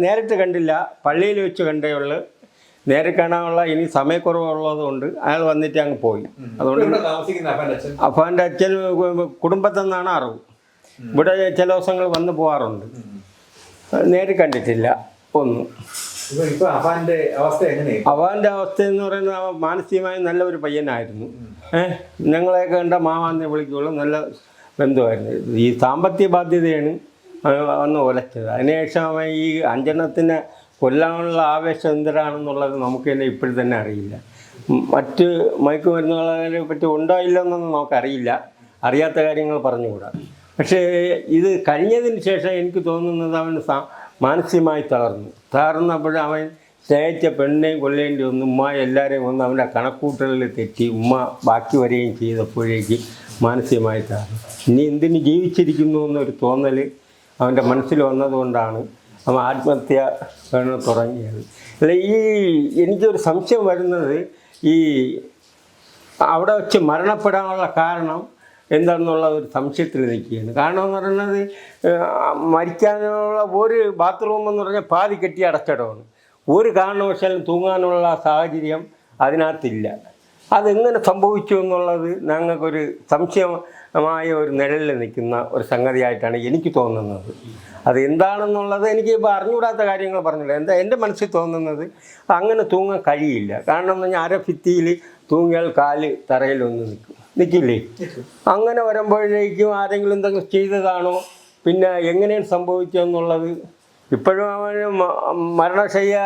നേരിട്ട് കണ്ടില്ല, പള്ളിയിൽ വെച്ച് കണ്ടേ ഉള്ളു. നേരെ കാണാനുള്ള ഇനി സമയക്കുറവുള്ളത് കൊണ്ട് അയാൾ വന്നിട്ട് അങ്ങ് പോയി. അതുകൊണ്ട് അഫാൻ്റെ അച്ഛൻ കുടുംബത്തിൽ നിന്നാണ് അറിവ്. ഇവിടെ ചില ദിവസങ്ങൾ വന്ന് പോകാറുണ്ട്. നേരിൽ കണ്ടിട്ടില്ല ഒന്നും. അഫാന്റെ അവസ്ഥ എന്ന് പറയുന്നത് മാനസികമായി നല്ലൊരു പയ്യനായിരുന്നു. ഞങ്ങളെയൊക്കെ കണ്ട മാമാന്നെ വിളിക്കുകയുള്ളൂ. നല്ല ബന്ധുവായിരുന്നു. ഈ സാമ്പത്തിക ബാധ്യതയാണ് അന്ന് ഒലച്ചത്. അതിനുശേഷം അവൻ ഈ അഞ്ചെണ്ണത്തിനെ കൊല്ലാനുള്ള ആവേശം എന്തിനാണെന്നുള്ളത് നമുക്ക് തന്നെ ഇപ്പോഴും തന്നെ അറിയില്ല. മറ്റ് മയക്കുമരുന്നുകളെ പറ്റി ഉണ്ടോ ഇല്ലെന്നൊന്നും നമുക്കറിയില്ല. അറിയാത്ത കാര്യങ്ങൾ പറഞ്ഞുകൂടാ. പക്ഷേ ഇത് കഴിഞ്ഞതിന് ശേഷം എനിക്ക് തോന്നുന്നത് അവൻ മാനസികമായി തകർന്നപ്പോൾ അവൻ സ്നേഹിച്ച പെണ്ണിനെയും കൊല്ലേണ്ടി വന്നു. ഉമ്മ എല്ലാവരെയും വന്ന് അവൻ്റെ കണക്കൂട്ടലിൽ തെറ്റി ഉമ്മ ബാക്കി വരികയും ചെയ്തപ്പോഴേക്ക് മാനസികമായി തകർന്നു. ഇനി എന്തിന് ജീവിച്ചിരിക്കുന്നു എന്നൊരു തോന്നൽ അവൻ്റെ മനസ്സിൽ വന്നതുകൊണ്ടാണ് അവൻ ആത്മഹത്യ തുടങ്ങിയത്. അല്ല, എനിക്കൊരു സംശയം വരുന്നത് ഈ അവിടെ വെച്ച് മരണപ്പെടാനുള്ള കാരണം എന്താണെന്നുള്ള ഒരു സംശയത്തിൽ നിൽക്കുകയാണ്. കാരണം എന്ന് പറയുന്നത് മരിക്കാനുള്ള ഒരു ബാത്റൂം എന്ന് പറഞ്ഞാൽ പാതി കെട്ടി അടച്ചിടമാണ്. ഒരു കാരണവശാലും തൂങ്ങാനുള്ള സാഹചര്യം അതിനകത്തില്ല. അതെങ്ങനെ സംഭവിച്ചു എന്നുള്ളത് ഞങ്ങൾക്കൊരു സംശയമായ ഒരു നിഴലിൽ നിൽക്കുന്ന ഒരു സംഗതിയായിട്ടാണ് എനിക്ക് തോന്നുന്നത്. അത് എന്താണെന്നുള്ളത് എനിക്ക് ഇപ്പോൾ അറിഞ്ഞുകൂടാത്ത കാര്യങ്ങൾ പറഞ്ഞില്ല. എൻ്റെ മനസ്സിൽ തോന്നുന്നത് അങ്ങനെ തൂങ്ങാൻ കഴിയില്ല. കാരണം എന്ന് പറഞ്ഞാൽ അരഭിത്തിയിൽ തൂങ്ങിയാൽ കാല് തറയിലൊന്ന് നിൽക്കില്ലേ? അങ്ങനെ വരുമ്പോഴേക്കും ആരെങ്കിലും എന്തെങ്കിലും ചെയ്തതാണോ, പിന്നെ എങ്ങനെയാണ് സംഭവിച്ചതെന്നുള്ളത് ഇപ്പോഴും അവന് മരണശയ്യ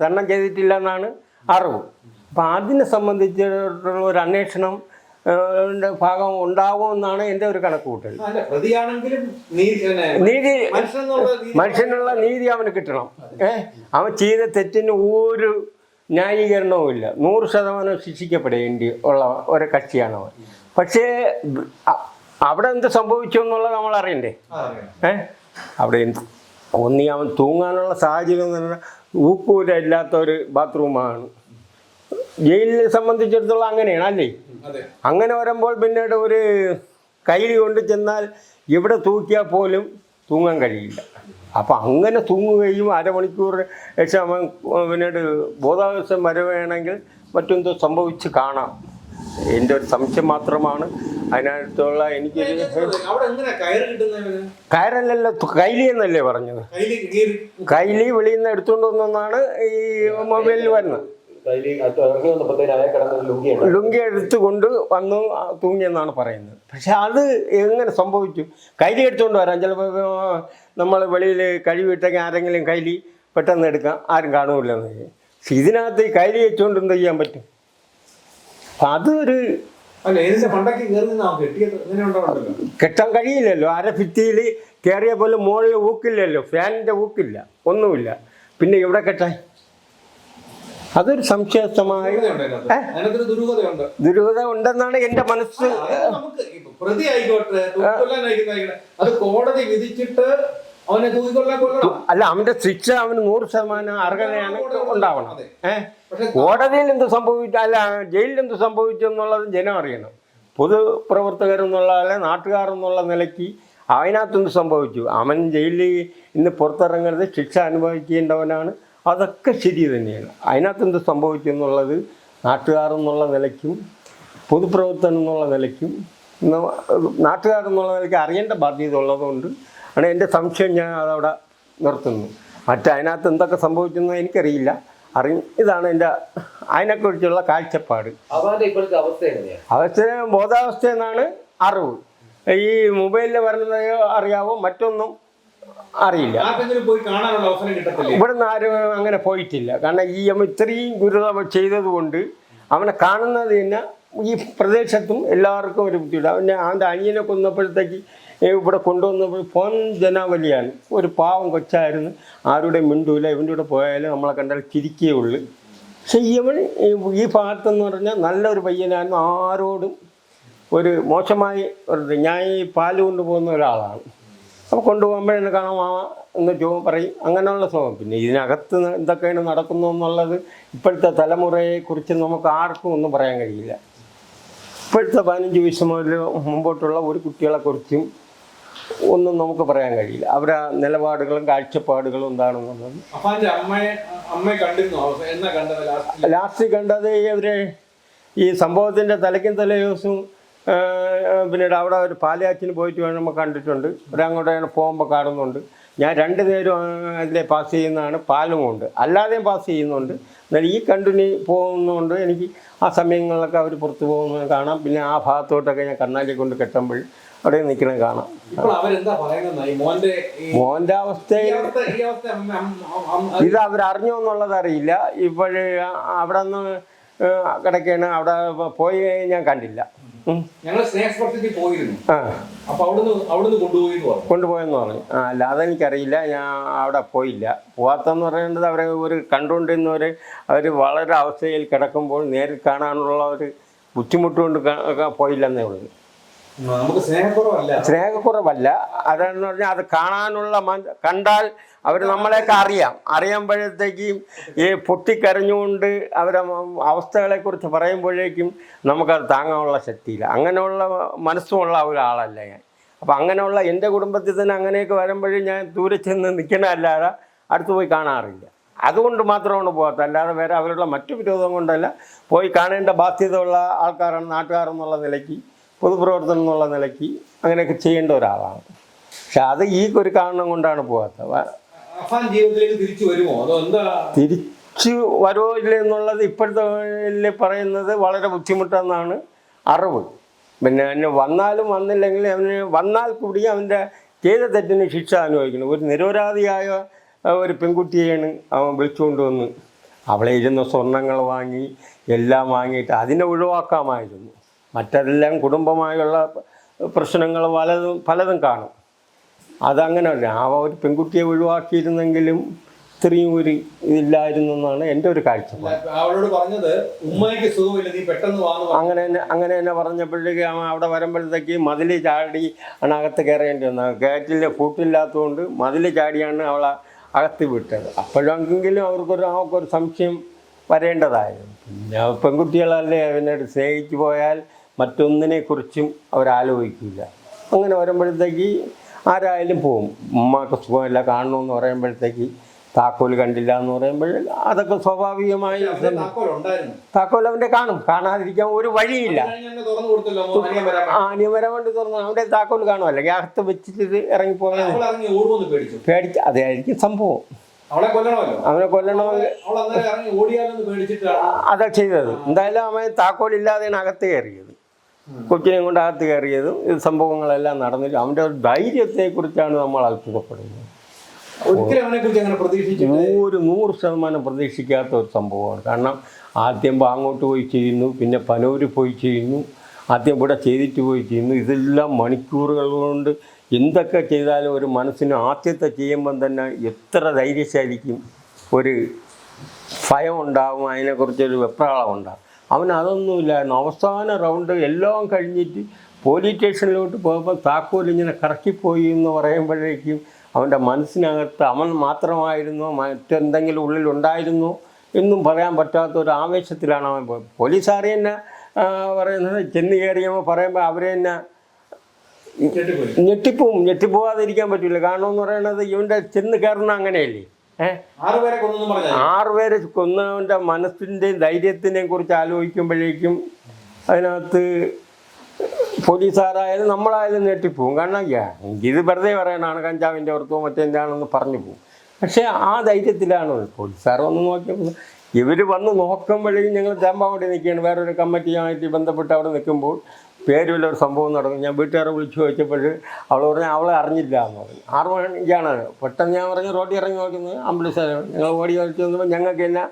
തരണം ചെയ്തിട്ടില്ല എന്നാണ് അറിവ്. അപ്പം അതിനെ സംബന്ധിച്ചിട്ടുള്ള ഒരു അന്വേഷണം ഭാഗം ഉണ്ടാവുമെന്നാണ് എൻ്റെ ഒരു കണക്കുകൂട്ടൽ. നീതി, മനുഷ്യനുള്ള നീതി അവന് കിട്ടണം. അവൻ ചെയ്ത തെറ്റിന് ഒരു ന്യായീകരണവുമില്ല. 100% ശിക്ഷിക്കപ്പെടേണ്ടി ഉള്ള ഒരു കക്ഷിയാണ് അവൻ. പക്ഷേ അവിടെ എന്ത് സംഭവിച്ചു എന്നുള്ളത് നമ്മൾ അറിയണ്ടേ? അവിടെ ഒന്നി അവൻ തൂങ്ങാനുള്ള സാഹചര്യം എന്ന് പറഞ്ഞാൽ ഊക്കൂര ഇല്ലാത്ത ഒരു ബാത്റൂമാണ്. ജയിലിനെ സംബന്ധിച്ചിടത്തോളം അങ്ങനെയാണ് അല്ലേ? അങ്ങനെ വരുമ്പോൾ പിന്നീട് ഒരു കൈലി കൊണ്ട് ചെന്നാൽ ഇവിടെ തൂക്കിയാൽ പോലും തൂങ്ങാൻ കഴിയില്ല. അപ്പം അങ്ങനെ തൂങ്ങുകയും അരമണിക്കൂർ ശേഷം അവൻ പിന്നീട് ബോധാവസ്ഥ വരവേണമെങ്കിൽ മറ്റെന്തോ സംഭവിച്ച് കാണാം. എൻ്റെ ഒരു സംശയം മാത്രമാണ് അതിനകത്തുള്ള. എനിക്കൊരു കയറല്ലല്ലോ, കൈലി എന്നല്ലേ പറഞ്ഞത്? കൈലി വെളിയിൽ നിന്ന് എടുത്തുകൊണ്ട് വന്നെന്നാണ് ഈ മൊബൈലിൽ വരുന്നത്. ലുങ്കി എടുത്ത് കൊണ്ട് വന്നു തൂങ്ങിയെന്നാണ് പറയുന്നത്. പക്ഷെ അത് എങ്ങനെ സംഭവിച്ചു? കൈലി എടുത്തുകൊണ്ട് വരാം. ചിലപ്പോൾ നമ്മൾ വെളിയിൽ കഴിവിട്ടെങ്കിൽ ആരെങ്കിലും കൈലി പെട്ടെന്ന് എടുക്കാം, ആരും കാണൂലെന്ന്. പക്ഷെ ഇതിനകത്ത് ഈ കൈലി വെച്ചുകൊണ്ട് എന്ത് ചെയ്യാൻ പറ്റും? അതൊരു കെട്ടാൻ കഴിയില്ലല്ലോ. അരഭിത്തിയിൽ കയറിയ പോലെ മുകളിൽ ഊക്കില്ലല്ലോ, ഫാനിൻ്റെ ഊക്കില്ല, ഒന്നുമില്ല. പിന്നെ ഇവിടെ കെട്ടാൻ അതൊരു സംശയമായ ദുരൂഹത ഉണ്ടെന്നാണ് എൻ്റെ മനസ്സ്. അല്ല, അവന്റെ ശിക്ഷ അവന് 100% അർഹതയാണ് ഉണ്ടാവണം. കോടതിയിൽ എന്ത് സംഭവിച്ചു, അല്ല ജയിലിൽ എന്ത് സംഭവിച്ചു എന്നുള്ളത് ജനം അറിയണം. പൊതുപ്രവർത്തകരെന്നുള്ള അല്ലെ നാട്ടുകാരെന്നുള്ള നിലയ്ക്ക് അതിനകത്തൊന്ന് സംഭവിച്ചു. അവൻ ജയിലിൽ ഇന്ന് പുറത്തിറങ്ങരുത്, ശിക്ഷ അനുഭവിക്കേണ്ടവനാണ്. അതൊക്കെ ശരി തന്നെയാണ്. അതിനകത്തെന്ത് സംഭവിച്ചു എന്നുള്ളത് നാട്ടുകാരെന്നുള്ള നിലയ്ക്കും പൊതുപ്രവർത്തനം എന്നുള്ള നിലയ്ക്കും നാട്ടുകാരെന്നുള്ള നിലയ്ക്ക് അറിയേണ്ട ബാധ്യത ഉള്ളതുകൊണ്ട് ആണ് എൻ്റെ സംശയം. ഞാൻ അതവിടെ നിർത്തുന്നു. അതിനകത്ത് എന്തൊക്കെ സംഭവിച്ചെന്ന് എനിക്കറിയില്ല. ഇതാണ് എൻ്റെ അതിനെക്കുറിച്ചുള്ള കാഴ്ചപ്പാട്. അവസ്ഥ ബോധാവസ്ഥ എന്നാണ് അറിവ്. ഈ മൊബൈലിൽ വരുന്നത് അറിയാവോ, മറ്റൊന്നും അറിയില്ല. ഇവിടുന്ന് ആരും അങ്ങനെ പോയിട്ടില്ല. കാരണം ഈ ഇത്രയും ഗുരുതരം ചെയ്തതുകൊണ്ട് അവനെ കാണുന്നത് തന്നെ ഈ പ്രദേശത്തും എല്ലാവർക്കും ഒരു ബുദ്ധിമുട്ട്. അവൻ്റെ അനിയനെ കൊന്നപ്പോഴത്തേക്ക് ഇവിടെ കൊണ്ടുവന്നപ്പോൾ ഫോൺ ജനാവലിയാണ്. ഒരു പാവം കൊച്ചായിരുന്നു, ആരുടെ മിണ്ടൂല. ഇവൻ്റെ കൂടെ പോയാലും നമ്മളെ കണ്ടാൽ ചിരിക്കുകയുള്ളു. പക്ഷെ ഇവൻ ഈ ഭാഗത്തെന്ന് പറഞ്ഞാൽ നല്ലൊരു പയ്യനായിരുന്നു. ആരോടും ഒരു മോശമായി ഞാൻ ഈ പാല് കൊണ്ടുപോകുന്ന ഒരാളാണ്. അപ്പോൾ കൊണ്ടുപോകുമ്പോഴെന്നെ കാണാം എന്ന് പറയും. അങ്ങനെയുള്ള സ്വഭാവം. പിന്നെ ഇതിനകത്ത് എന്തൊക്കെയാണ് നടക്കുന്നു എന്നുള്ളത് ഇപ്പോഴത്തെ തലമുറയെക്കുറിച്ച് നമുക്ക് ആർക്കും ഒന്നും പറയാൻ കഴിയില്ല. ഇപ്പോഴത്തെ 15 വയസ്സ് മുതൽ മുമ്പോട്ടുള്ള ഒരു കുട്ടികളെക്കുറിച്ചും ഒന്നും നമുക്ക് പറയാൻ കഴിയില്ല. അവരുടെ നിലപാടുകളും കാഴ്ചപ്പാടുകളും എന്താണെന്നുള്ളത്. അഫാന്റെ അമ്മയെ കണ്ടിരുന്നോ? എന്നാ കണ്ടത് ലാസ്റ്റ് കണ്ടത് ഇവരെ ഈ സംഭവത്തിൻ്റെ തലയ്ക്കും തലേ ദിവസവും പിന്നീട് അവിടെ ഒരു പാലയാച്ചിന് പോയിട്ട് നമ്മൾ കണ്ടിട്ടുണ്ട്. ഒരങ്ങോട്ട് പോകുമ്പോൾ കാണുന്നുണ്ട്. ഞാൻ 2 നേരം അതിലെ പാസ് ചെയ്യുന്നതാണ്, പാലും കൊണ്ട് അല്ലാതെയും പാസ് ചെയ്യുന്നുണ്ട്. എന്നാൽ ഈ കണ്ടിന്യൂ പോകുന്നതുകൊണ്ട് എനിക്ക് ആ സമയങ്ങളിലൊക്കെ അവർ പുറത്ത് പോകുന്നത് കാണാം. പിന്നെ ആ ഭാഗത്തോട്ടൊക്കെ ഞാൻ കണ്ണാടി കൊണ്ട് കെട്ടുമ്പോൾ അവിടെ നിൽക്കുന്നത് കാണാം. മോൻ്റെ അവസ്ഥയിൽ ഇത് അവരറിഞ്ഞോ എന്നുള്ളത് അറിയില്ല. ഇപ്പോഴ് അവിടെ നിന്ന് കിടക്കുകയാണ്. അവിടെ പോയി ഞാൻ കണ്ടില്ല. കൊണ്ടുപോയെന്ന് പറഞ്ഞു. അല്ലാതെ എനിക്കറിയില്ല, ഞാൻ അവിടെ പോയില്ല. പോകാത്തെന്ന് പറയുന്നത് അവരെ ഒരു കണ്ടുകൊണ്ടിരുന്നവർ അവർ വളരെ അവസ്ഥയിൽ കിടക്കുമ്പോൾ നേരിൽ കാണാനുള്ള ഒരു ബുദ്ധിമുട്ടുകൊണ്ട് പോയില്ലെന്നേ ഉള്ളൂ. നമുക്ക് സ്നേഹക്കുറവല്ല. അതെന്ന് പറഞ്ഞാൽ അത് കാണാനുള്ള കണ്ടാൽ അവർ നമ്മളെയൊക്കെ അറിയുമ്പോഴത്തേക്കും ഈ പൊട്ടിക്കരഞ്ഞുകൊണ്ട് അവരെ അവസ്ഥകളെക്കുറിച്ച് പറയുമ്പോഴേക്കും നമുക്കത് താങ്ങാനുള്ള ശക്തിയില്ല. അങ്ങനെയുള്ള മനസ്സുമുള്ള ഒരാളല്ല ഞാൻ. അപ്പം അങ്ങനെയുള്ള എൻ്റെ കുടുംബത്തിൽ തന്നെ അങ്ങനെയൊക്കെ വരുമ്പോഴേ ഞാൻ ദൂരെ ചെന്ന് നിൽക്കണമല്ലാതെ അടുത്ത് പോയി കാണാറില്ല. അതുകൊണ്ട് മാത്രമാണ് പോകാത്തത്. അല്ലാതെ വേറെ അവരുടെ മറ്റു വിരോധം കൊണ്ടല്ല. പോയി കാണേണ്ട ബാധ്യത ഉള്ള ആൾക്കാരാണ് നാട്ടുകാരെന്നുള്ള നിലയ്ക്ക്, പൊതുപ്രവർത്തനം എന്നുള്ള നിലയ്ക്ക് അങ്ങനെയൊക്കെ ചെയ്യേണ്ട ഒരാളാണ്. പക്ഷെ അത് ഈ ഒരു കാരണം കൊണ്ടാണ് പോകാത്തത്. തിരിച്ചു വരുമോ ഇല്ലെന്നുള്ളത് ഇപ്പോഴത്തെ പറയുന്നത് വളരെ ബുദ്ധിമുട്ടെന്നാണ് അറിവ്. പിന്നെ അവന് വന്നാലും വന്നില്ലെങ്കിൽ അവന് വന്നാൽ കൂടി അവൻ്റെ ചെയ്ത തെറ്റിന് ശിക്ഷ അനുഭവിക്കണം. ഒരു നിരപരാധിയായ ഒരു പെൺകുട്ടിയെയാണ് അവൻ വിളിച്ചുകൊണ്ട് വന്ന് അവളെ ഇരുന്ന സ്വർണ്ണങ്ങൾ വാങ്ങി എല്ലാം വാങ്ങിയിട്ട് അതിനെ ഒഴിവാക്കാമായിരുന്നു. മറ്റെല്ലാം കുടുംബമായുള്ള പ്രശ്നങ്ങൾ പലതും കാണും. അതങ്ങനെയല്ല. ആ ഒരു പെൺകുട്ടിയെ ഒഴിവാക്കിയിരുന്നെങ്കിലും ഇത്രയും ഒരു ഇതില്ലായിരുന്നു എന്നാണ് എൻ്റെ ഒരു കാഴ്ചപ്പാട്. അങ്ങനെ തന്നെ പറഞ്ഞപ്പോഴേക്ക് അവിടെ വരുമ്പോഴത്തേക്ക് മതിൽ ചാടി ആണ് അകത്ത് കയറേണ്ടി വന്നത്. ഗേറ്റിൽ കൂട്ടില്ലാത്തതുകൊണ്ട് മതിൽ ചാടിയാണ് അവളെ അകത്ത് വിട്ടത്. അപ്പോഴെങ്കിലും അവർക്കൊരു സംശയം വരേണ്ടതായിരുന്നു. പിന്നെ പെൺകുട്ടികളല്ലേ അവനോട് സ്നേഹിച്ചു പോയാൽ മറ്റൊന്നിനെക്കുറിച്ചും അവരാലോചിക്കില്ല. അങ്ങനെ വരുമ്പോഴത്തേക്ക് ആരായാലും പോവും. ഉമ്മക്ക് സുഖമില്ല കാണണമെന്ന് പറയുമ്പോഴത്തേക്ക് താക്കോല് കണ്ടില്ല എന്ന് പറയുമ്പോൾ അതൊക്കെ സ്വാഭാവികമായി താക്കോൽ അവൻ്റെ കാണാതിരിക്കാൻ ഒരു വഴിയില്ല. അനിയം വരാൻ വേണ്ടി തുറന്നു അവൻ്റെ താക്കോൽ കാണും. അല്ലെങ്കിൽ അകത്ത് വെച്ചിട്ട് ഇറങ്ങിപ്പോയത് പേടിച്ച് അതായിരിക്കും സംഭവം. അവനെ കൊല്ലണമെങ്കിൽ അതാ ചെയ്തത്. എന്തായാലും അവൻ താക്കോലില്ലാതെയാണ് അകത്ത് കയറിയത്. കൊച്ചിനെ കൊണ്ട് അകത്ത് കയറിയതും ഇത് സംഭവങ്ങളെല്ലാം നടന്നിട്ട് അവൻ്റെ ഒരു ധൈര്യത്തെക്കുറിച്ചാണ് നമ്മൾ അത്ഭുതപ്പെടുന്നത്. 100% പ്രതീക്ഷിക്കാത്ത ഒരു സംഭവമാണ്. കാരണം ആദ്യം അങ്ങോട്ട് പോയി ചെയ്യുന്നു, പിന്നെ പനൂര് പോയി ചെയ്യുന്നു, ആദ്യം ഇവിടെ ചെയ്തിട്ട് പോയി ചെയ്യുന്നു. ഇതെല്ലാം മണിക്കൂറുകൾ കൊണ്ട് എന്തൊക്കെ ചെയ്താലും ഒരു മനസ്സിന് ആദ്യത്തെ ചെയ്യുമ്പം തന്നെ എത്ര ധൈര്യശാലിക്കും ഒരു ഭയം ഉണ്ടാകും, അതിനെക്കുറിച്ചൊരു വെപ്രാളം ഉണ്ടാകും. അവൻ അതൊന്നുമില്ലായിരുന്നു. അവസാന റൗണ്ട് എല്ലാം കഴിഞ്ഞിട്ട് പോലീസ് സ്റ്റേഷനിലോട്ട് പോകുമ്പോൾ താക്കോൽ ഇങ്ങനെ കറക്കിപ്പോയി എന്ന് പറയുമ്പോഴേക്കും അവൻ്റെ മനസ്സിനകത്ത് അവൻ മാത്രമായിരുന്നോ മറ്റെന്തെങ്കിലും ഉള്ളിലുണ്ടായിരുന്നോ എന്നും പറയാൻ പറ്റാത്ത ഒരു ആവേശത്തിലാണ് അവൻ പോയത്. പോലീസുകാർ തന്നെ പറയുന്നത് ചെന്ന് കയറിയപ്പോൾ പറയുമ്പോൾ അവരെ തന്നെ ഞെട്ടിപ്പോവാതിരിക്കാൻ പറ്റില്ല. കാരണം എന്ന് പറയുന്നത് ഇവൻ്റെ ചെന്ന് കയറുന്ന അങ്ങനെയല്ലേ. 6 പേരെ കൊന്നവൻ്റെ മനസ്സിൻ്റെയും ധൈര്യത്തിനെയും കുറിച്ച് ആലോചിക്കുമ്പോഴേക്കും അതിനകത്ത് പോലീസുകാരായാലും നമ്മളായാലും ഞെട്ടിപ്പോവും. കാരണം ഇത് വെറുതെ പറയണതാണ് കഞ്ചാവിൻ്റെ ഓർത്തോ മറ്റെന്താണെന്ന് പറഞ്ഞു പോകും. പക്ഷേ ആ ധൈര്യത്തിലാണ് പോലീസുകാർ വന്ന് നോക്കിയപ്പോൾ ഇവർ വന്ന് നോക്കുമ്പോഴേക്കും ഞങ്ങൾ തേമ്പാവണ്ടി നിൽക്കുകയാണ്. വേറൊരു കമ്മിറ്റിയുമായിട്ട് ബന്ധപ്പെട്ട് അവിടെ നിൽക്കുമ്പോൾ പേരുമില്ല ഒരു സംഭവം നടക്കും. ഞാൻ വീട്ടുകാരെ വിളിച്ചു ചോദിച്ചപ്പോൾ അവൾ പറഞ്ഞാൽ അവളെ അറിഞ്ഞില്ല എന്ന് പറഞ്ഞു. 6 മണിക്കാണ്. പെട്ടെന്ന് ഞാൻ പറഞ്ഞു റോഡിൽ ഇറങ്ങി നോക്കുന്നത് ആംബുലൻസാണ്. ഞങ്ങൾ ഓടി കളിച്ച് വന്നപ്പോൾ ഞങ്ങൾക്ക് തന്നെ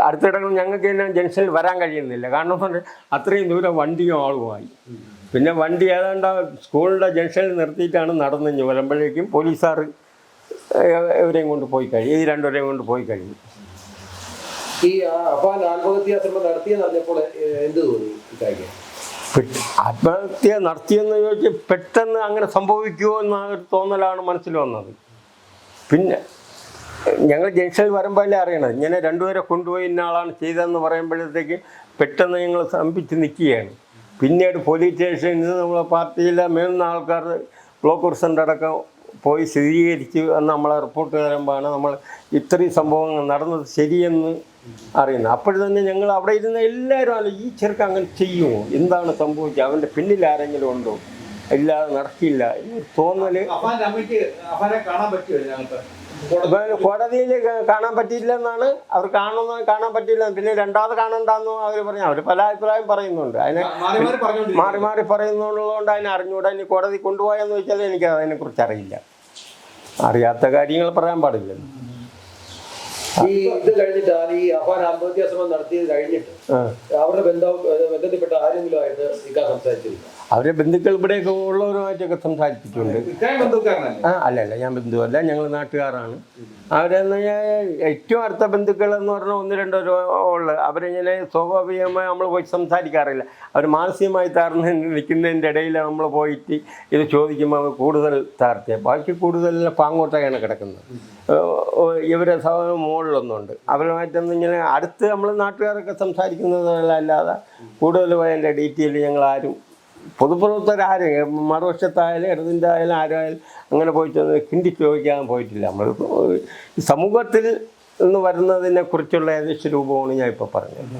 അടുത്തിടങ്ങൾ ഞങ്ങൾക്ക് തന്നെ ജംഗ്ഷനിൽ വരാൻ കഴിയുന്നില്ല. കാരണം കൊണ്ട് അത്രയും ദൂരം വണ്ടിയും ആളുമായി. പിന്നെ വണ്ടി ഏതാണ്ട് സ്കൂളിൻ്റെ ജംഗ്ഷനിൽ നിർത്തിയിട്ടാണ് നടന്നു വരുമ്പോഴേക്കും പോലീസുകാർ ഇവരെയും കൊണ്ട് പോയി കഴിയും. ഈ 2 പേരെയും കൊണ്ട് പോയി കഴിയും. ഈ ആത്മഹത്യാശ്രമം നടത്തിയെന്നറിഞ്ഞപ്പോൾ എന്ത് തോന്നി? ആത്മഹത്യ നടത്തിയെന്ന് ചോദിച്ചാൽ പെട്ടെന്ന് അങ്ങനെ സംഭവിക്കുമോ എന്നൊരു തോന്നലാണ് മനസ്സിൽ വന്നത്. പിന്നെ ഞങ്ങൾ ജംഗ്ഷനിൽ വരുമ്പോഴല്ലേ അറിയണത്. ഇങ്ങനെ 2 പേരെ കൊണ്ടുപോയി ഇന്ന ആളാണ് ചെയ്തതെന്ന് പറയുമ്പോഴത്തേക്ക് പെട്ടെന്ന് ഞങ്ങൾ സ്തംഭിച്ച് നിൽക്കുകയാണ്. പിന്നീട് പോലീസ് സ്റ്റേഷനിൽ നിന്ന് നമ്മളെ പാർട്ടിയിലെ മേലുന്ന ആൾക്കാർ ബ്ലോക്ക് പ്രസിഡന്റ് അടക്കം പോയി സ്ഥിരീകരിച്ച് എന്ന് നമ്മളെ റിപ്പോർട്ട് തരുമ്പോഴാണ് നമ്മൾ ഇത്രയും സംഭവങ്ങൾ നടന്നത് ശരിയെന്ന് അറിയുന്നത്. അപ്പോൾ തന്നെ ഞങ്ങൾ അവിടെ ഇരുന്ന എല്ലാവരും അല്ല ഈ ചെറുക്കൻ അങ്ങനെ ചെയ്യുമോ, എന്താണ് സംഭവിച്ചത്, അവൻ്റെ പിന്നിൽ ആരെങ്കിലും ഉണ്ടോ, ഇല്ലാതെ നടക്കില്ല ഈ തോന്നൽ. കോടതിയിൽ കാണാൻ പറ്റിയില്ലെന്നാണ് അവർ കാണാൻ പറ്റില്ല. പിന്നെ രണ്ടാമത് കാണണ്ടെന്നും അവർ പറഞ്ഞു. അവർ പല അഭിപ്രായം പറയുന്നുണ്ട്. അതിനെ മാറി മാറി പറയുന്നുള്ളതുകൊണ്ട് അതിനെ അറിഞ്ഞുകൂടാ. ഇനി കോടതി കൊണ്ടുപോയെന്ന് വെച്ചാൽ എനിക്ക് അതിനെക്കുറിച്ച് അറിയില്ല. അറിയാത്ത കാര്യങ്ങൾ പറയാൻ പാടില്ലല്ലോ. ഈ ഇത് കഴിഞ്ഞിട്ടാണ് ഈ അഫാൻ ആത്മഹത്യാശ്രമം നടത്തിയത് കഴിഞ്ഞിട്ട് അവരുടെ ബന്ധപ്പെട്ട ആരെങ്കിലും ആയിട്ട് ഇക്കാൻ സംസാരിച്ചില്ല? അവരെ ബന്ധുക്കൾ ഇവിടെയൊക്കെ ഉള്ളവരുമായിട്ടൊക്കെ സംസാരിച്ചിട്ടുണ്ട്. അല്ല ഞാൻ ബന്ധുവല്ല, ഞങ്ങൾ നാട്ടുകാരാണ്. അവരെന്ന് പറഞ്ഞാൽ ഏറ്റവും അടുത്ത ബന്ധുക്കൾ എന്ന് പറഞ്ഞാൽ 1-2 ഉള്ളത്. അവരിങ്ങനെ സ്വാഭാവികമായി നമ്മൾ പോയി സംസാരിക്കാറില്ല. അവർ മാനസികമായി താഴ്ന്ന് നിൽക്കുന്നതിൻ്റെ ഇടയിൽ നമ്മൾ പോയിട്ട് ഇത് ചോദിക്കുമ്പോൾ കൂടുതൽ താഴ്ത്തിയ ബാക്കി കൂടുതൽ പാങ്ങോട്ടാണ് കിടക്കുന്നത്. ഇവരെ മുകളിലൊന്നുണ്ട്. അവരുമായിട്ടൊന്നും ഇങ്ങനെ അടുത്ത് നമ്മൾ നാട്ടുകാരൊക്കെ സംസാരിക്കുന്നതല്ലാതെ കൂടുതൽ അതിൻ്റെ ഡീറ്റെയിൽ ഞങ്ങൾ ആരും പൊതുപ്രവർത്തകരാരും മറുവശത്തായാലും ഇടതിൻ്റെ ആയാലും ആരായാലും അങ്ങനെ പോയിട്ട് കിണ്ടി ചോദിക്കാൻ പോയിട്ടില്ല. നമ്മൾ സമൂഹത്തിൽ നിന്ന് വരുന്നതിനെ കുറിച്ചുള്ള ഏകദേശ രൂപമാണ് ഞാൻ ഇപ്പോൾ പറഞ്ഞത്.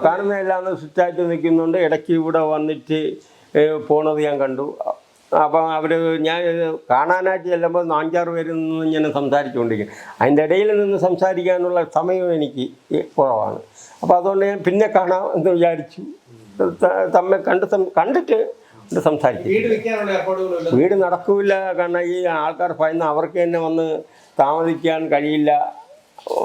കാണുന്നതില്ലാന്ന് സ്ട്രിക്റ്റായിട്ട് നിൽക്കുന്നുണ്ട്. ഇടയ്ക്ക് ഇവിടെ വന്നിട്ട് പോണത് ഞാൻ കണ്ടു. അപ്പം അവർ ഞാൻ കാണാനായിട്ട് ചെല്ലുമ്പോൾ 5-6 പേരിൽ നിന്ന് ഇങ്ങനെ സംസാരിച്ചുകൊണ്ടിരിക്കും. അതിൻ്റെ ഇടയിൽ നിന്ന് സംസാരിക്കാനുള്ള സമയം എനിക്ക് കുറവാണ്. അപ്പോൾ അതുകൊണ്ട് ഞാൻ പിന്നെ കാണാം എന്ന് വിചാരിച്ചു. തമ്മിൽ കണ്ടിട്ട് സംസാരിക്കും. വീട് നടക്കില്ല. കാരണം ഈ ആൾക്കാർ ഭയന്ന് അവർക്ക് തന്നെ വന്ന് താമസിക്കാൻ കഴിയില്ല,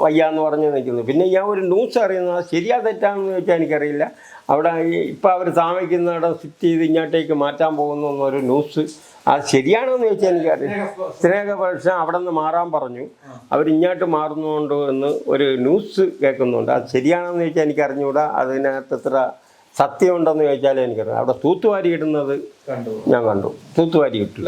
വയ്യാന്ന് പറഞ്ഞ് നിൽക്കുന്നു. പിന്നെ ഞാൻ ഒരു ന്യൂസ് അറിയുന്നത് അത് ശരിയാ തെറ്റാണെന്ന് ചോദിച്ചാൽ എനിക്കറിയില്ല. അവിടെ ഇപ്പം അവർ താമസിക്കുന്നിടം ഷിഫ്റ്റ് ചെയ്ത് ഇങ്ങോട്ടേക്ക് മാറ്റാൻ പോകുന്നു എന്നൊരു ന്യൂസ്, അത് ശരിയാണോന്ന് ചോദിച്ചാൽ എനിക്കറിയില്ല. സ്നേഹപക്ഷം അവിടെ നിന്ന് മാറാൻ പറഞ്ഞു, അവരിങ്ങോട്ട് മാറുന്നുണ്ടോ എന്ന് ഒരു ന്യൂസ് കേൾക്കുന്നുണ്ട്. അത് ശരിയാണെന്ന് ചോദിച്ചാൽ എനിക്ക് അറിഞ്ഞുകൂടാ. അതിനകത്ത് എത്ര സത്യമുണ്ടെന്ന് ചോദിച്ചാലേ എനിക്കറിയാം. അവിടെ തൂത്തുവാരി ഇടുന്നത് ഞാൻ കണ്ടു. തൂത്തുവാരി ഇട്ടു.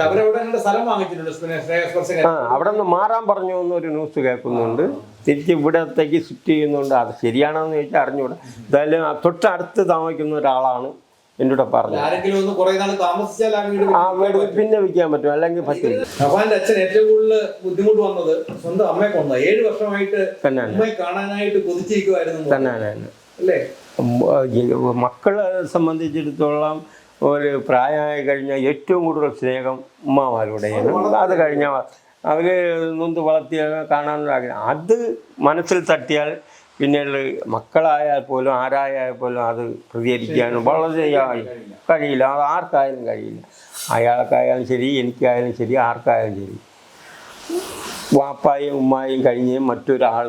അവിടെ നിന്ന് മാറാൻ പറഞ്ഞു എന്നൊരു ന്യൂസ് കേൾക്കുന്നുണ്ട്. തിരിച്ച് ഇവിടത്തേക്ക് ഷിഫ്റ്റ് ചെയ്യുന്നുണ്ട്. അത് ശരിയാണെന്ന് ചോദിച്ചാൽ അറിഞ്ഞുകൂടാ. എന്തായാലും തൊട്ടടുത്ത് താമസിക്കുന്ന ഒരാളാണ് എൻ്റെ കൂടെ പറഞ്ഞത്. ആ വീട് പിന്നെ വിൽക്കാൻ പറ്റും, അല്ലെങ്കിൽ പറ്റില്ല. അഫാന്റെ അച്ഛൻ ഏറ്റവും കൂടുതൽ ബുദ്ധിമുട്ട് വന്നത് സ്വന്തം അമ്മയെ കൊന്ന 7 വർഷമായിട്ട് കാണാനായിട്ട് കൊതിച്ചിരിക്കുമായിരുന്നു അല്ലേ? മക്കളെ സംബന്ധിച്ചിടത്തോളം ഒരു പ്രായമായി കഴിഞ്ഞാൽ ഏറ്റവും കൂടുതൽ സ്നേഹം ഉമ്മമാരുടെയാണ്. അത് കഴിഞ്ഞാൽ അവർ നൊന്ത് വളർത്തിയ കാണാനുള്ള ആഗ്രഹം അത് മനസ്സിൽ തട്ടിയാൽ പിന്നീട് മക്കളായാൽ പോലും ആരായാൽ പോലും അത് പ്രതികരിക്കാനും വളരെ കഴിയില്ല. അത് ആർക്കായാലും കഴിയില്ല. അയാൾക്കായാലും ശരി, എനിക്കായാലും ശരി, ആർക്കായാലും ശരി. വാപ്പായും ഉമ്മായും കഴിഞ്ഞ് മറ്റൊരാൾ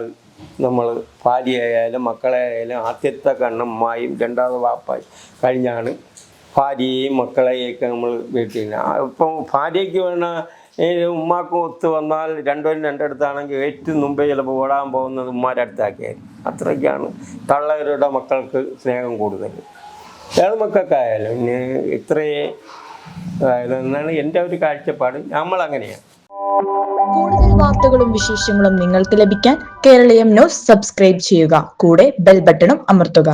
നമ്മൾ ഭാര്യയായാലും മക്കളെയായാലും ആദ്യത്തെ കണ്ണം ഉമ്മായും രണ്ടാമത് വാപ്പായും കഴിഞ്ഞാണ് ഭാര്യയെയും മക്കളെയൊക്കെ നമ്മൾ വീട്ടിൽ. ഇപ്പം ഭാര്യയ്ക്ക് വേണ ഉമ്മാക്കും ഒത്ത് വന്നാൽ രണ്ടുപേരും രണ്ടിടത്താണെങ്കിൽ ഏറ്റവും മുമ്പേ ചിലപ്പോൾ ഓടാൻ പോകുന്നത് ഉമ്മാരുടെ അടുത്താക്കിയായിരുന്നു. അത്രയ്ക്കാണ് തള്ളവരുടെ മക്കൾക്ക് സ്നേഹം കൂടുതൽ. ഏത് മക്കൾക്കായാലും ഇനി ഇത്രയേ എന്നാണ് എൻ്റെ ഒരു കാഴ്ചപ്പാട്. നമ്മളങ്ങനെയാണ്. കൂടുതൽ വാർത്തകളും വിശേഷങ്ങളും നിങ്ങൾക്ക് ലഭിക്കാൻ കേരളീയം ന്യൂസ് സബ്സ്ക്രൈബ് ചെയ്യുക. കൂടെ ബെൽ ബട്ടണും അമർത്തുക.